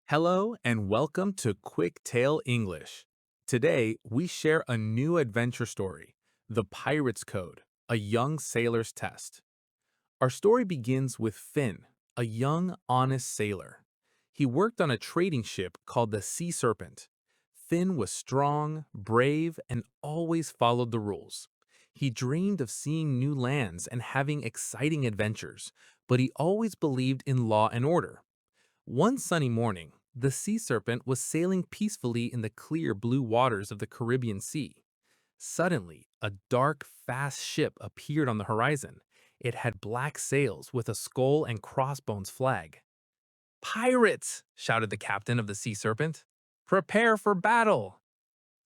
Hello and welcome to QuickTale English. Today, we share a new adventure story, The Pirate's Code, a young sailor's test. Our story begins with Finn, a young, honest sailor. He worked on a trading ship called the Sea Serpent. Finn was strong, brave, and always followed the rules. He dreamed of seeing new lands and having exciting adventures, but he always believed in law and order. One sunny morning, the sea serpent was sailing peacefully in the clear blue waters of the Caribbean Sea. Suddenly, a dark, fast ship appeared on the horizon. It had black sails with a skull and crossbones flag. "Pirates!" shouted the captain of the sea serpent. "Prepare for battle!"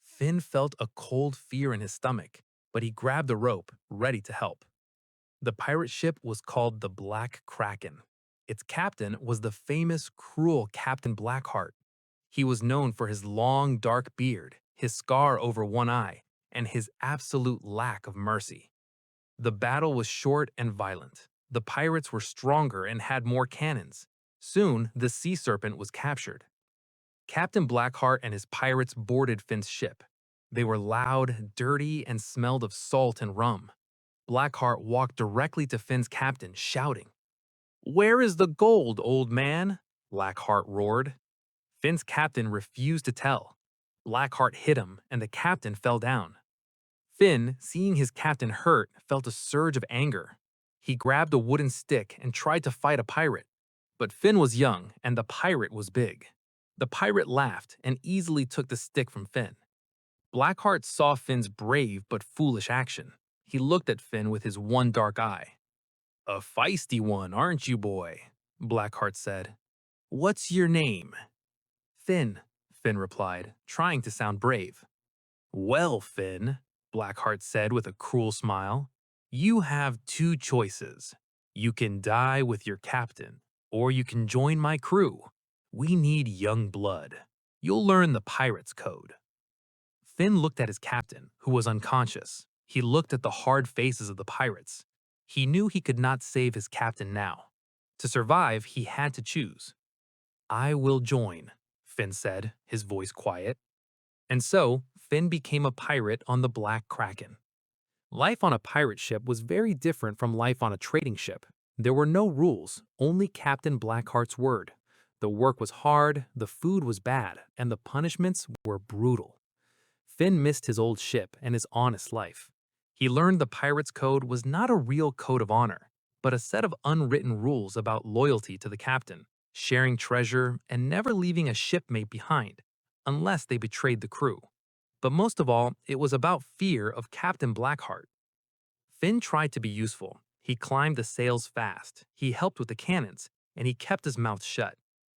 Finn felt a cold fear in his stomach, but he grabbed a rope, ready to help. The pirate ship was called the Black Kraken. Its captain was the famous, cruel Captain Blackheart. He was known for his long, dark beard, his scar over one eye, and his absolute lack of mercy. The battle was short and violent. The pirates were stronger and had more cannons. Soon, the sea serpent was captured. Captain Blackheart and his pirates boarded Finn's ship. They were loud, dirty, and smelled of salt and rum. Blackheart walked directly to Finn's captain, shouting, "Where is the gold, old man?" Blackheart roared. Finn's captain refused to tell. Blackheart hit him, and the captain fell down. Finn, seeing his captain hurt, felt a surge of anger. He grabbed a wooden stick and tried to fight a pirate. But Finn was young, and the pirate was big. The pirate laughed and easily took the stick from Finn. Blackheart saw Finn's brave but foolish action. He looked at Finn with his one dark eye. "A feisty one, aren't you, boy?" Blackheart said. "What's your name?" "Finn," Finn replied, trying to sound brave. "Well, Finn," Blackheart said with a cruel smile, "you have two choices. You can die with your captain, or you can join my crew. We need young blood. You'll learn the pirate's code." Finn looked at his captain, who was unconscious. He looked at the hard faces of the pirates. He knew he could not save his captain now. To survive, he had to choose. "I will join," Finn said, his voice quiet. And so, Finn became a pirate on the Black Kraken. Life on a pirate ship was very different from life on a trading ship. There were no rules, only Captain Blackheart's word. The work was hard, the food was bad, and the punishments were brutal. Finn missed his old ship and his honest life. He learned the pirate's code was not a real code of honor, but a set of unwritten rules about loyalty to the captain, sharing treasure, and never leaving a shipmate behind, unless they betrayed the crew. But most of all, it was about fear of Captain Blackheart. Finn tried to be useful. He climbed the sails fast, he helped with the cannons, and he kept his mouth shut.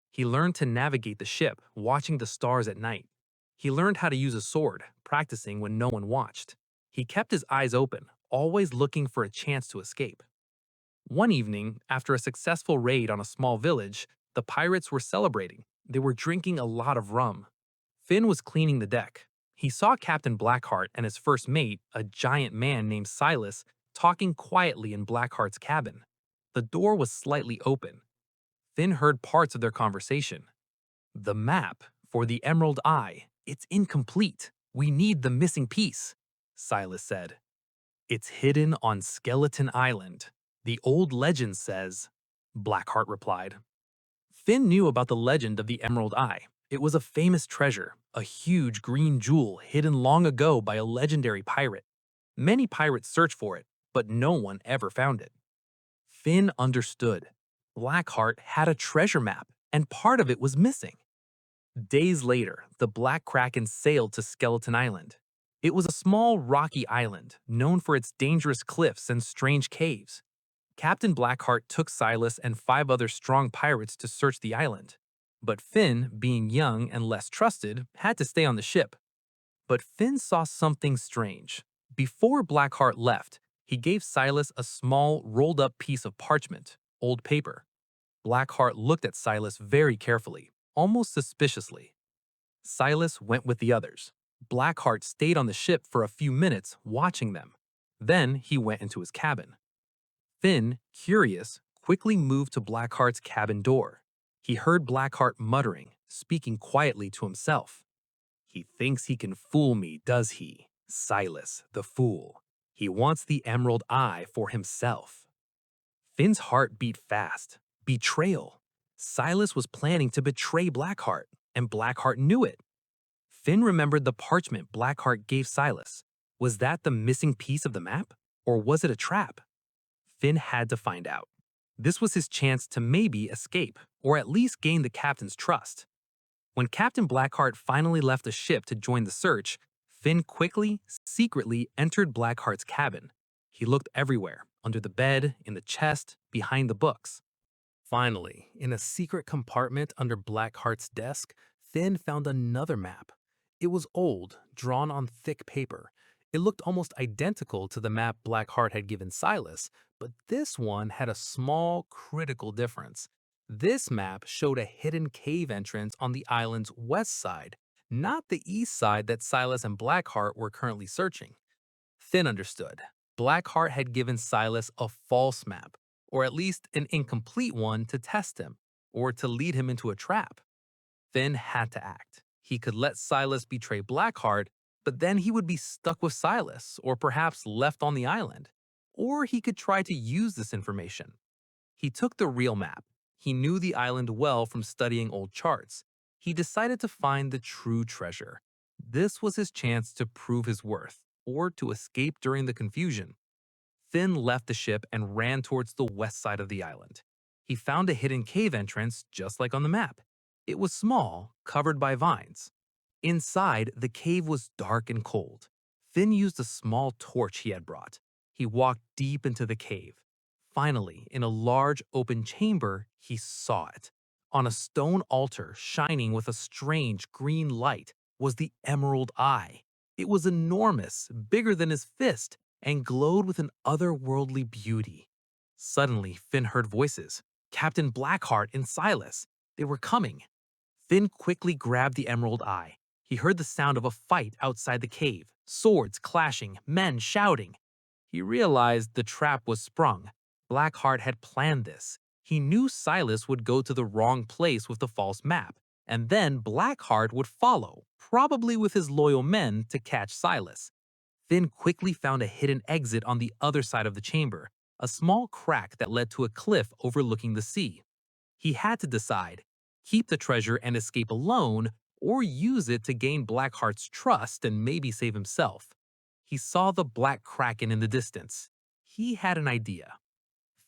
He learned to navigate the ship, watching the stars at night. He learned how to use a sword, practicing when no one watched. He kept his eyes open, always looking for a chance to escape. One evening, after a successful raid on a small village, the pirates were celebrating. They were drinking a lot of rum. Finn was cleaning the deck. He saw Captain Blackheart and his first mate, a giant man named Silas, talking quietly in Blackheart's cabin. The door was slightly open. Finn heard parts of their conversation. "The map for the Emerald Eye. It's incomplete. We need the missing piece," Silas said. "It's hidden on Skeleton Island. The old legend says," Blackheart replied. Finn knew about the legend of the Emerald Eye. It was a famous treasure, a huge green jewel hidden long ago by a legendary pirate. Many pirates searched for it, but no one ever found it. Finn understood. Blackheart had a treasure map, and part of it was missing. Days later, the Black Kraken sailed to Skeleton Island. It was a small, rocky island, known for its dangerous cliffs and strange caves. Captain Blackheart took Silas and 5 other strong pirates to search the island. But Finn, being young and less trusted, had to stay on the ship. But Finn saw something strange. Before Blackheart left, he gave Silas a small, rolled-up piece of parchment, old paper. Blackheart looked at Silas very carefully, almost suspiciously. Silas went with the others. Blackheart stayed on the ship for a few minutes, watching them. Then he went into his cabin. Finn, curious, quickly moved to Blackheart's cabin door. He heard Blackheart muttering, speaking quietly to himself. He thinks he can fool me, does he? Silas, the fool. He wants the emerald eye for himself. Finn's heart beat fast. Betrayal. Silas was planning to betray Blackheart, and Blackheart knew it. Finn remembered the parchment Blackheart gave Silas. Was that the missing piece of the map? Or was it a trap? Finn had to find out. This was his chance to maybe escape, or at least gain the captain's trust. When Captain Blackheart finally left the ship to join the search, Finn quickly, secretly entered Blackheart's cabin. He looked everywhere, under the bed, in the chest, behind the books. Finally, in a secret compartment under Blackheart's desk, Finn found another map. It was old, drawn on thick paper. It looked almost identical to the map Blackheart had given Silas, but this one had a small, critical difference. This map showed a hidden cave entrance on the island's west side, not the east side that Silas and Blackheart were currently searching. Finn understood. Blackheart had given Silas a false map, or at least an incomplete one to test him, or to lead him into a trap. Finn had to act. He could let Silas betray Blackheart, but then he would be stuck with Silas, or perhaps left on the island. Or he could try to use this information. He took the real map. He knew the island well from studying old charts. He decided to find the true treasure. This was his chance to prove his worth, or to escape during the confusion. Finn left the ship and ran towards the west side of the island. He found a hidden cave entrance just like on the map. It was small, covered by vines. Inside, the cave was dark and cold. Finn used a small torch he had brought. He walked deep into the cave. Finally, in a large open chamber, he saw it. On a stone altar shining with a strange green light was the Emerald Eye. It was enormous, bigger than his fist, and glowed with an otherworldly beauty. Suddenly, Finn heard voices. Captain Blackheart and Silas. They were coming. Finn quickly grabbed the Emerald Eye. He heard the sound of a fight outside the cave, swords clashing, men shouting. He realized the trap was sprung. Blackheart had planned this. He knew Silas would go to the wrong place with the false map, and then Blackheart would follow, probably with his loyal men, to catch Silas. Finn quickly found a hidden exit on the other side of the chamber, a small crack that led to a cliff overlooking the sea. He had to decide, keep the treasure and escape alone, or use it to gain Blackheart's trust and maybe save himself. He saw the Black Kraken in the distance. He had an idea.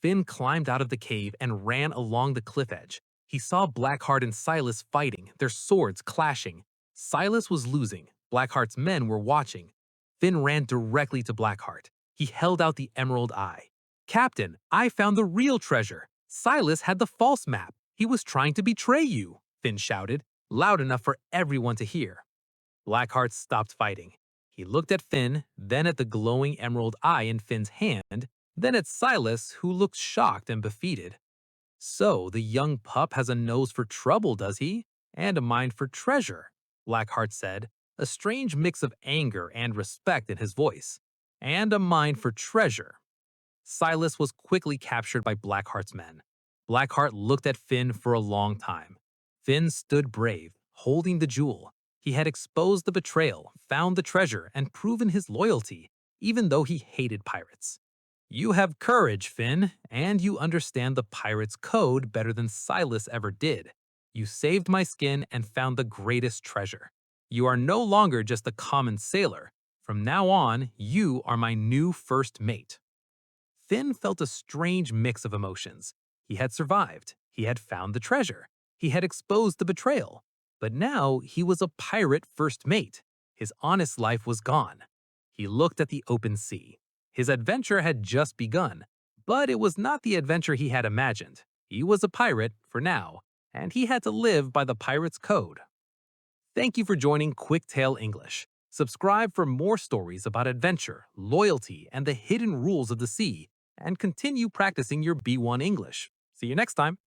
Finn climbed out of the cave and ran along the cliff edge. He saw Blackheart and Silas fighting, their swords clashing. Silas was losing. Blackheart's men were watching. Finn ran directly to Blackheart. He held out the Emerald Eye. "Captain, I found the real treasure. Silas had the false map. He was trying to betray you," Finn shouted, loud enough for everyone to hear. Blackheart stopped fighting. He looked at Finn, then at the glowing Emerald Eye in Finn's hand, then at Silas, who looked shocked and defeated. "So, the young pup has a nose for trouble, does he? And a mind for treasure," Blackheart said, a strange mix of anger and respect in his voice. "And a mind for treasure." Silas was quickly captured by Blackheart's men. Blackheart looked at Finn for a long time. Finn stood brave, holding the jewel. He had exposed the betrayal, found the treasure, and proven his loyalty, even though he hated pirates. "You have courage, Finn, and you understand the pirate's code better than Silas ever did. You saved my skin and found the greatest treasure. You are no longer just a common sailor. From now on, you are my new first mate." Finn felt a strange mix of emotions. He had survived. He had found the treasure. He had exposed the betrayal. But now he was a pirate first mate. His honest life was gone. He looked at the open sea. His adventure had just begun, but it was not the adventure he had imagined. He was a pirate, for now, and he had to live by the pirate's code. Thank you for joining QuickTale English. Subscribe for more stories about adventure, loyalty, and the hidden rules of the sea, and continue practicing your B1 English. See you next time.